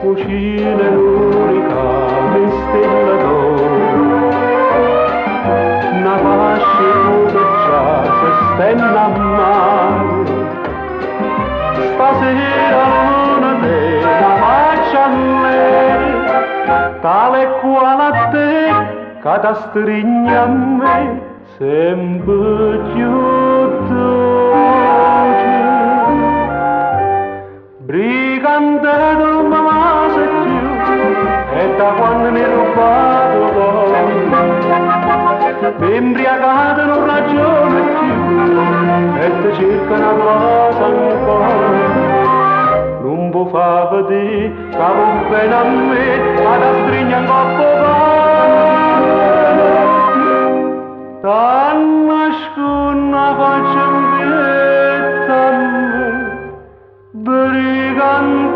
fucile l'unica stella d'oro. Una fascia che già si stende a mare. Stasera luna te la faccia a me, tale e quale a te, che ti stringe a me, sempre più dolce. Brigante non mi mase più, e da quando mi hai rubato l'oro, imbriacato non ragione più, e ti cerca una cosa ancora. Non può far vedere che vuol bene a me, ma ti stringe un coppo cane. T'annascona faccia in pietà a me, brigante